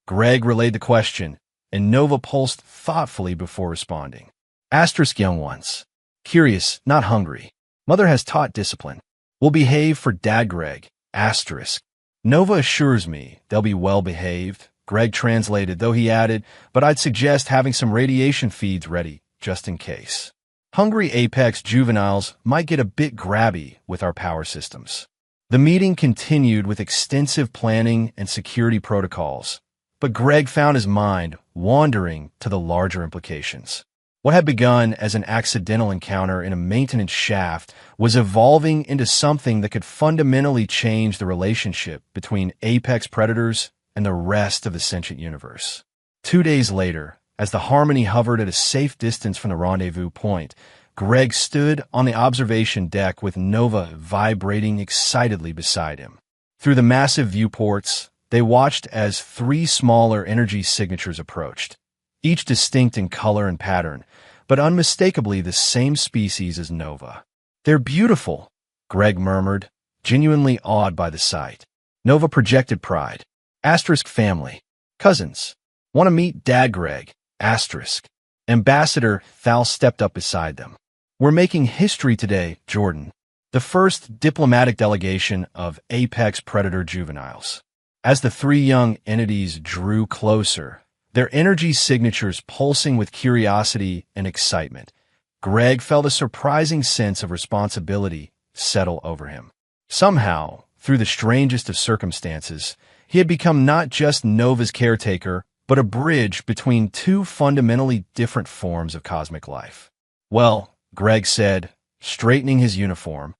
Speaker 1: Greg relayed the question, and Nova pulsed thoughtfully before responding. Asterisk young ones. Curious, not hungry. Mother has taught discipline. Will behave for Dad Greg. Asterisk. Nova assures me they'll be well behaved. Greg translated, though he added, but I'd suggest having some radiation feeds ready, just in case. Hungry apex juveniles might get a bit grabby with our power systems. The meeting continued with extensive planning and security protocols, but Greg found his mind wandering to the larger implications. What had begun as an accidental encounter in a maintenance shaft was evolving into something that could fundamentally change the relationship between apex predators and the rest of the sentient universe. 2 days later, as the Harmony hovered at a safe distance from the rendezvous point, Greg stood on the observation deck with Nova vibrating excitedly beside him. Through the massive viewports, they watched as 3 smaller energy signatures approached, each distinct in color and pattern, but unmistakably the same species as Nova. They're beautiful, Greg murmured, genuinely awed by the sight. Nova projected pride. Asterisk family. Cousins. Want to meet Dad Greg. Asterisk. Ambassador Thal stepped up beside them. We're making history today, Jordan. The first diplomatic delegation of apex predator juveniles. As the 3 young entities drew closer, their energy signatures pulsing with curiosity and excitement, Greg felt a surprising sense of responsibility settle over him. Somehow, through the strangest of circumstances, he had become not just Nova's caretaker, but a bridge between 2 fundamentally different forms of cosmic life. Well, Greg said, straightening his uniform,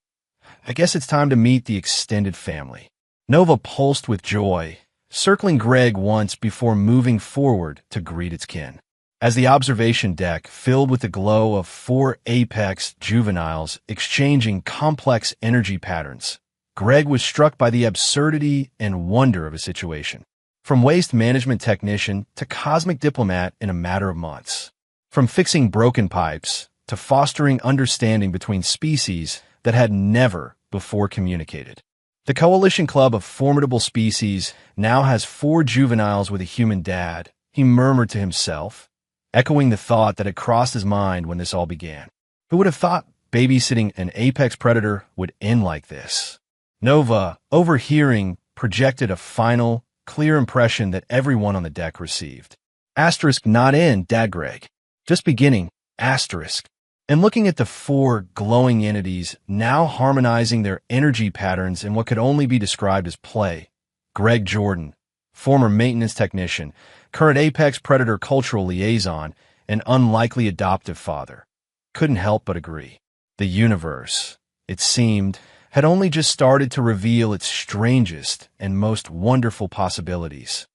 Speaker 1: I guess it's time to meet the extended family. Nova pulsed with joy, circling Greg once before moving forward to greet its kin. As the observation deck filled with the glow of 4 apex juveniles exchanging complex energy patterns, Greg was struck by the absurdity and wonder of a situation. From waste management technician to cosmic diplomat in a matter of months. From fixing broken pipes to fostering understanding between species that had never before communicated. The Coalition Club of Formidable Species now has 4 juveniles with a human dad, he murmured to himself, echoing the thought that had crossed his mind when this all began. Who would have thought babysitting an apex predator would end like this? Nova, overhearing, projected a final, clear impression that everyone on the deck received. Asterisk not in, Dad Greg. Just beginning, asterisk. And looking at the four glowing entities now harmonizing their energy patterns in what could only be described as play. Greg Jordan, former maintenance technician, current apex predator cultural liaison, and unlikely adoptive father, couldn't help but agree. The universe, it seemed, had only just started to reveal its strangest and most wonderful possibilities.